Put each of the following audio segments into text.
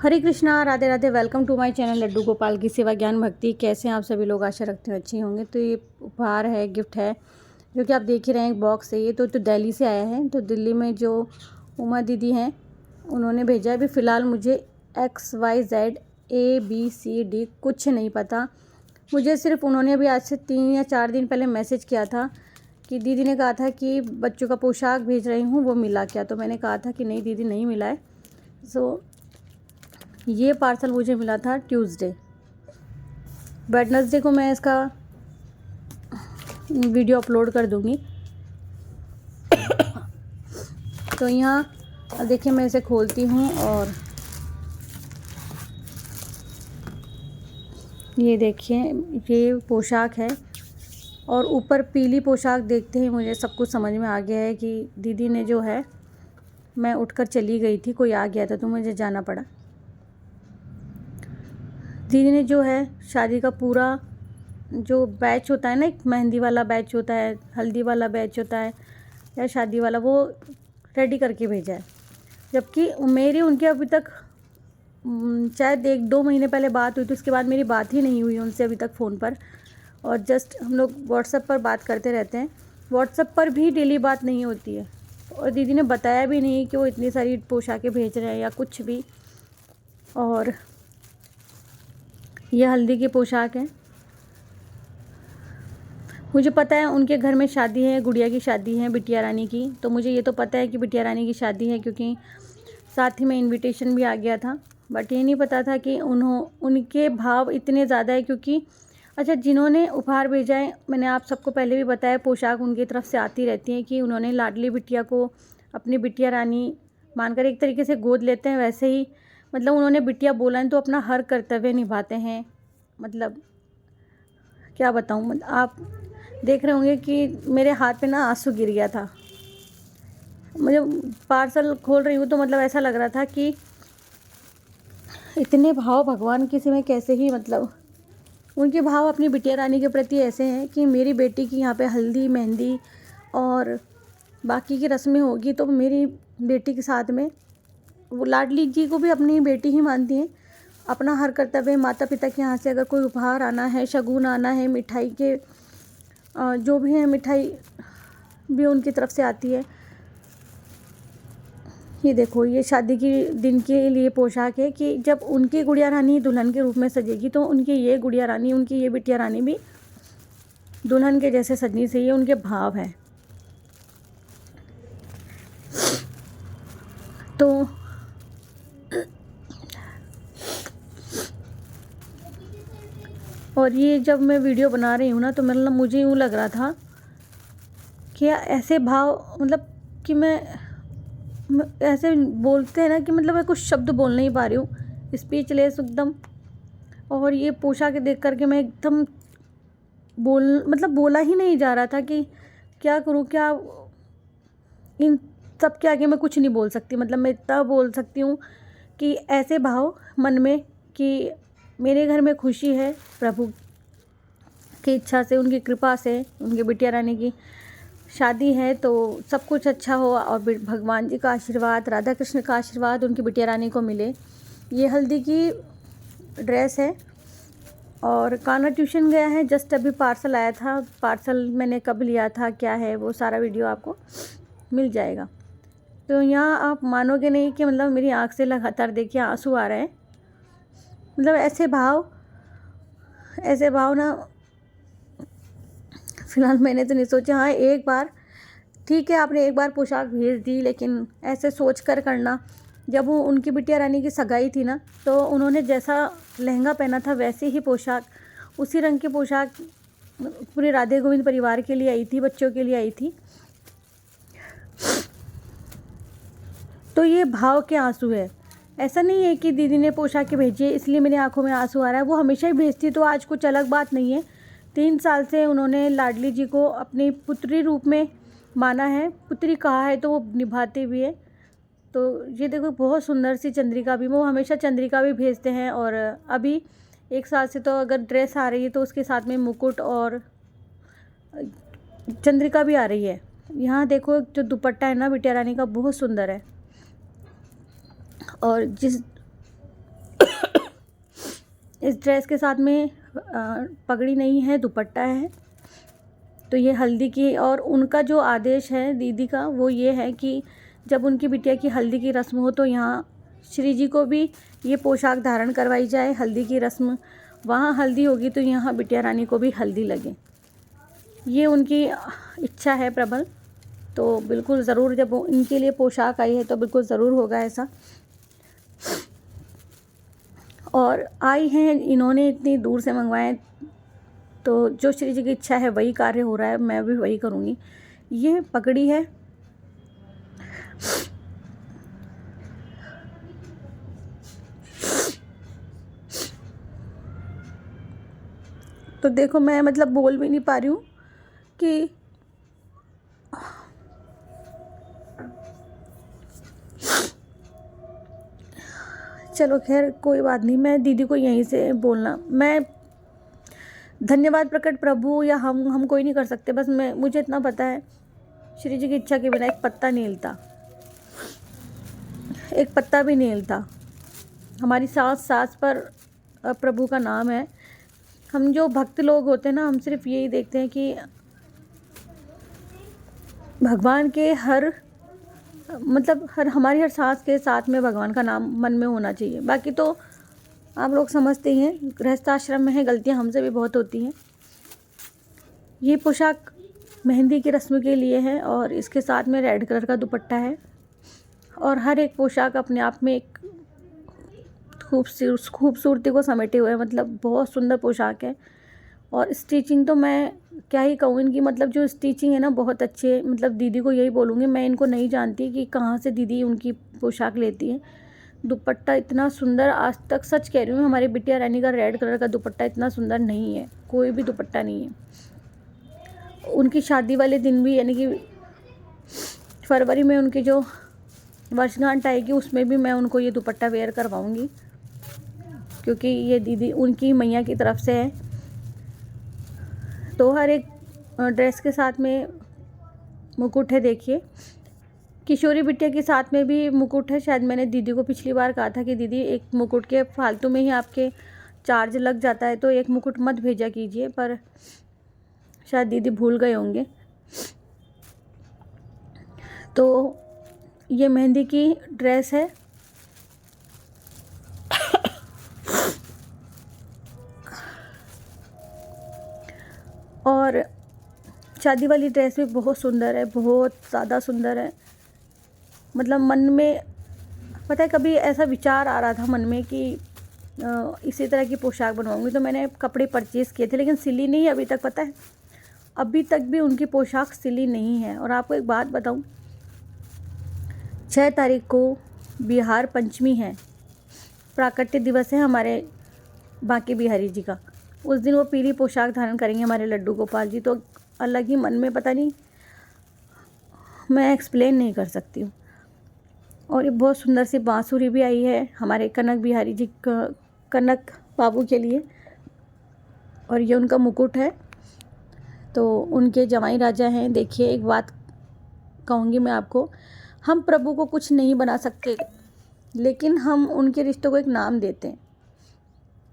Hare Krishna, Radhe Radhe. Welcome to my channel Laddu Gopal की सेवा ज्ञान भक्ति। कैसे हैं आप सभी लोग? आशा रखते हैं अच्छे होंगे। तो ये उपहार है, गिफ्ट है, जो कि आप देख ही रहे हैं। एक बॉक्स है ये तो दिल्ली से आया है। तो दिल्ली में जो उमा दीदी हैं उन्होंने भेजा है। अभी फ़िलहाल मुझे XYZ ABCD कुछ नहीं पता। मुझे सिर्फ उन्होंने अभी आज से 3 या 4 दिन पहले मैसेज किया था कि दीदी ने कहा था कि बच्चों का पोशाक भेज रही हूँ, वो मिला क्या? तो मैंने कहा था कि नहीं दीदी, नहीं मिला है। ये पार्सल मुझे मिला था ट्यूसडे। वेडनेसडे को मैं इसका वीडियो अपलोड कर दूंगी। तो यहाँ अब देखिए, मैं इसे खोलती हूँ और ये देखिए, ये पोशाक है। और ऊपर पीली पोशाक देखते ही मुझे सब कुछ समझ में आ गया है कि दीदी ने जो है, मैं उठकर चली गई थी, कोई आ गया था तो मुझे जाना पड़ा। दीदी ने जो है शादी का पूरा जो बैच होता है ना, एक मेहंदी वाला बैच होता है, हल्दी वाला बैच होता है या शादी वाला, वो रेडी करके भेजा है। जबकि मेरी उनके अभी तक शायद 1-2 महीने पहले बात हुई थी। उसके बाद मेरी बात ही नहीं हुई उनसे अभी तक फ़ोन पर। और जस्ट हम लोग व्हाट्सएप पर बात करते रहते हैं। व्हाट्सएप पर भी डेली बात नहीं होती है। और दीदी ने बताया भी नहीं कि वो इतनी सारी पोशाकें भेज रहे हैं या कुछ भी। और यह हल्दी की पोशाक है। मुझे पता है उनके घर में शादी है, गुड़िया की शादी है, बिटिया रानी की। तो मुझे ये तो पता है कि बिटिया रानी की शादी है, क्योंकि साथ ही में इनविटेशन भी आ गया था। बट ये नहीं पता था कि उनके भाव इतने ज़्यादा है। क्योंकि अच्छा, जिन्होंने उपहार भेजा है, मैंने आप सबको पहले भी बताया, पोशाक उनकी तरफ से आती रहती है कि उन्होंने लाडली बिटिया को अपनी बिटिया रानी मानकर एक तरीके से गोद लेते हैं। वैसे ही मतलब उन्होंने बिटिया बोला है तो अपना हर कर्तव्य निभाते हैं। मतलब क्या बताऊँ, आप देख रहे होंगे कि मेरे हाथ पे ना आंसू गिर गया था। मुझे पार्सल खोल रही हूँ तो मतलब ऐसा लग रहा था कि इतने भाव भगवान किसी में कैसे ही, मतलब उनके भाव अपनी बिटिया रानी के प्रति ऐसे हैं कि मेरी बेटी की यहाँ पे हल्दी मेहंदी और बाकी की रस्में होगी तो मेरी बेटी के साथ में वो लाडली जी को भी अपनी बेटी ही मानती हैं। अपना हर कर्तव्य, माता पिता के यहाँ से अगर कोई उपहार आना है, शगुन आना है, मिठाई के जो भी है, मिठाई भी उनकी तरफ से आती है। ये देखो, ये शादी के दिन के लिए पोशाक है कि जब उनकी गुड़िया रानी दुल्हन के रूप में सजेगी तो उनकी ये गुड़िया रानी, उनकी ये बिटिया रानी भी दुल्हन के जैसे सजनी से, ये उनके भाव है। तो और ये जब मैं वीडियो बना रही हूँ ना, तो मतलब मुझे यूँ लग रहा था कि ऐसे भाव, मतलब कि मैं ऐसे बोलते हैं ना कि मतलब मैं कुछ शब्द बोल नहीं पा रही हूँ, स्पीचलेस एकदम। और ये पोशाक देख करके मैं एकदम मतलब बोला ही नहीं जा रहा था कि क्या करूँ, क्या इन सब के आगे मैं कुछ नहीं बोल सकती। मतलब मैं इतना बोल सकती हूँ कि ऐसे भाव मन में कि मेरे घर में खुशी है, प्रभु की इच्छा से, उनकी कृपा से, उनकी बिटिया रानी की शादी है तो सब कुछ अच्छा हो और भगवान जी का आशीर्वाद, राधा कृष्ण का आशीर्वाद उनकी बिटिया रानी को मिले। ये हल्दी की ड्रेस है और कान्हा ट्यूशन गया है। जस्ट अभी पार्सल आया था। पार्सल मैंने कब लिया था, क्या है, वो सारा वीडियो आपको मिल जाएगा। तो यहाँ आप मानोगे नहीं कि मतलब मेरी आँख से लगातार देखिए आंसू आ रहे हैं। मतलब ऐसे भाव ना, फ़िलहाल मैंने तो नहीं सोचा। हाँ, एक बार ठीक है, आपने एक बार पोशाक भेज दी, लेकिन ऐसे सोच कर करना। जब वो उनकी बिटिया रानी की सगाई थी ना, तो उन्होंने जैसा लहंगा पहना था वैसे ही पोशाक, उसी रंग की पोशाक पूरे राधे गोविंद परिवार के लिए आई थी, बच्चों के लिए आई थी। तो ये भाव के आंसू है। ऐसा नहीं है कि दीदी ने पोशाकें भेजी है इसलिए मेरी आंखों में आंसू आ रहा है। वो हमेशा ही भेजती तो आज कुछ अलग बात नहीं है। 3 साल से उन्होंने लाडली जी को अपनी पुत्री रूप में माना है, पुत्री कहा है तो वो निभाते भी है। तो ये देखो, बहुत सुंदर सी चंद्रिका भी, वो हमेशा चंद्रिका भी भेजते हैं। और अभी 1 साल से तो अगर ड्रेस आ रही है तो उसके साथ में मुकुट और चंद्रिका भी आ रही है। यहाँ देखो, जो दुपट्टा है ना बिटिया रानी का, बहुत सुंदर है। और इस ड्रेस के साथ में पगड़ी नहीं है, दुपट्टा है। तो ये हल्दी की, और उनका जो आदेश है दीदी का वो ये है कि जब उनकी बिटिया की हल्दी की रस्म हो तो यहाँ श्री जी को भी ये पोशाक धारण करवाई जाए। हल्दी की रस्म वहाँ हल्दी होगी तो यहाँ बिटिया रानी को भी हल्दी लगे, ये उनकी इच्छा है प्रबल। तो बिल्कुल ज़रूर जब इनके लिए पोशाक आई है तो बिल्कुल ज़रूर होगा ऐसा। और आई हैं इन्होंने इतनी दूर से मंगवाए, तो जो श्री जी की इच्छा है वही कार्य हो रहा है, मैं भी वही करूँगी। ये पगड़ी है, तो देखो मैं मतलब बोल भी नहीं पा रही हूँ कि चलो खैर कोई बात नहीं, मैं दीदी को यहीं से बोलना, मैं धन्यवाद प्रकट प्रभु या हम कोई नहीं कर सकते। बस मुझे इतना पता है श्री जी की इच्छा के बिना एक पत्ता नहीं हिलता, एक पत्ता भी नहीं हिलता। हमारी सांस पर प्रभु का नाम है। हम जो भक्त लोग होते हैं ना, हम सिर्फ यही देखते हैं कि भगवान के हमारी हर सांस के साथ में भगवान का नाम मन में होना चाहिए। बाकी तो आप लोग समझते ही हैं, गृहस्थाश्रम में है, गलतियां हमसे भी बहुत होती हैं। ये पोशाक मेहंदी की रस्म के लिए है और इसके साथ में रेड कलर का दुपट्टा है। और हर एक पोशाक अपने आप में एक खूबसूरती को समेटे हुए है, मतलब बहुत सुंदर पोशाक है। और स्टिचिंग तो मैं क्या ही कहूँ, इनकी मतलब जो स्टिचिंग है ना बहुत अच्छी है। मतलब दीदी को यही बोलूँगी, मैं इनको नहीं जानती कि कहाँ से दीदी उनकी पोशाक लेती है। दुपट्टा इतना सुंदर, आज तक सच कह रही हूँ, हमारी बिटिया रानी का रेड कलर का दुपट्टा इतना सुंदर नहीं है, कोई भी दुपट्टा नहीं है। उनकी शादी वाले दिन भी, यानी कि फरवरी में उनकी जो वर्षगांठ आएगी उसमें भी मैं उनको ये दुपट्टा वेयर करवाऊँगी, क्योंकि ये दीदी उनकी मैया की तरफ से है। तो हर एक ड्रेस के साथ में मुकुट है। देखिए किशोरी बिटिया के साथ में भी मुकुट है। शायद मैंने दीदी को पिछली बार कहा था कि दीदी एक मुकुट के फालतू में ही आपके चार्ज लग जाता है, तो एक मुकुट मत भेजा कीजिए, पर शायद दीदी भूल गए होंगे। तो ये मेहंदी की ड्रेस है। और शादी वाली ड्रेस भी बहुत सुंदर है, बहुत ज़्यादा सुंदर है। मतलब मन में पता है, कभी ऐसा विचार आ रहा था मन में कि इसी तरह की पोशाक बनवाऊंगी, तो मैंने कपड़े परचेज़ किए थे, लेकिन सिली नहीं अभी तक। पता है अभी तक भी उनकी पोशाक सिली नहीं है। और आपको एक बात बताऊं, 6 तारीख को बिहार पंचमी है, प्राकट्य दिवस है हमारे बांके बिहारी जी का। उस दिन वो पीली पोशाक धारण करेंगे हमारे लड्डू गोपाल जी। तो अलग ही मन में, पता नहीं, मैं एक्सप्लेन नहीं कर सकती हूँ। और ये बहुत सुंदर सी बांसुरी भी आई है हमारे कनक बिहारी जी, कनक बाबू के लिए। और ये उनका मुकुट है, तो उनके जवाई राजा हैं। देखिए एक बात कहूँगी मैं आपको, हम प्रभु को कुछ नहीं बना सकते, लेकिन हम उनके रिश्तों को एक नाम देते हैं।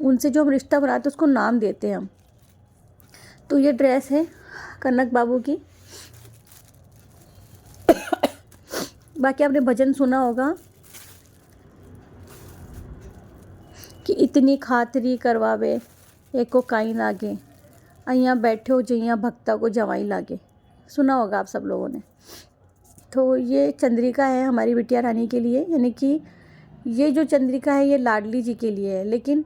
उनसे जो हम रिश्ता बनाते हैं उसको नाम देते हैं हम। तो ये ड्रेस है कनक बाबू की। बाकी आपने भजन सुना होगा कि इतनी खातरी करवावे एको काई लागे, अइयाँ बैठे हो जइयाँ भक्ता को जवाई लागे। सुना होगा आप सब लोगों ने। तो ये चंद्रिका है हमारी बिटिया रानी के लिए, यानी कि ये जो चंद्रिका है ये लाडली जी के लिए है, लेकिन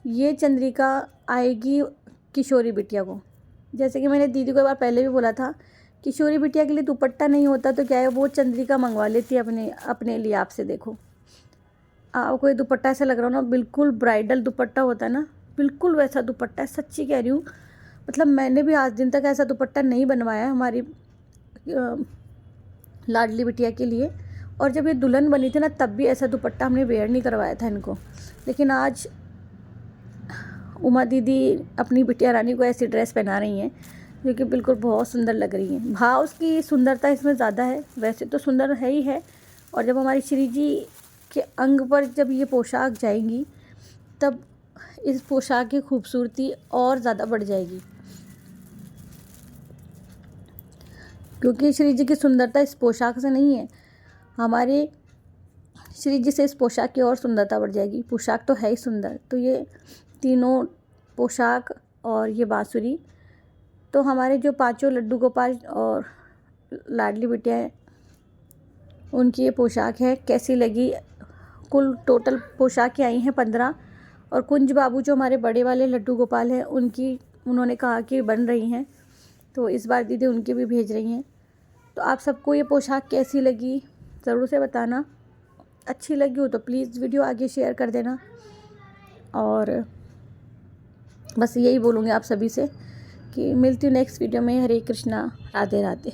ये चंद्रिका आएगी किशोरी बिटिया को। जैसे कि मैंने दीदी को एक बार पहले भी बोला था, किशोरी बिटिया के लिए दुपट्टा नहीं होता तो क्या है, वो चंद्रिका मंगवा लेती है अपने लिए आपसे। देखो आपको ये दुपट्टा ऐसा लग रहा हो ना, बिल्कुल ब्राइडल दुपट्टा होता है ना, बिल्कुल वैसा दुपट्टा है। सच्ची कह रही हूँ, मतलब मैंने भी आज दिन तक ऐसा दुपट्टा नहीं बनवाया हमारी लाडली बिटिया के लिए। और जब ये दुल्हन बनी थी ना, तब भी ऐसा दुपट्टा हमने वेयर नहीं करवाया था इनको। लेकिन आज उमा दीदी अपनी बिटिया रानी को ऐसी ड्रेस पहना रही हैं जो कि बिल्कुल बहुत सुंदर लग रही है। भाव उसकी सुंदरता इसमें ज़्यादा है, वैसे तो सुंदर है ही है। और जब हमारी श्री जी के अंग पर जब ये पोशाक जाएंगी, तब इस पोशाक की खूबसूरती और ज़्यादा बढ़ जाएगी, क्योंकि श्री जी की सुंदरता इस पोशाक से नहीं है, हमारे श्री जी से इस पोशाक की और सुंदरता बढ़ जाएगी। पोशाक तो है ही सुंदर, तो ये तीनों पोशाक और ये बांसुरी तो हमारे जो पांचों लड्डू गोपाल और लाडली बिटिया हैं उनकी ये पोशाक है। कैसी लगी? कुल टोटल पोशाकें आई हैं 15 और कुंज बाबू जो हमारे बड़े वाले लड्डू गोपाल हैं उनकी उन्होंने कहा कि बन रही हैं, तो इस बार दीदी उनकी भी भेज रही हैं। तो आप सबको ये पोशाक कैसी लगी ज़रूर से बताना। अच्छी लगी हो तो प्लीज़ वीडियो आगे शेयर कर देना। और बस यही बोलूँगी आप सभी से कि मिलती हूँ नेक्स्ट वीडियो में। हरे कृष्णा, राधे राधे।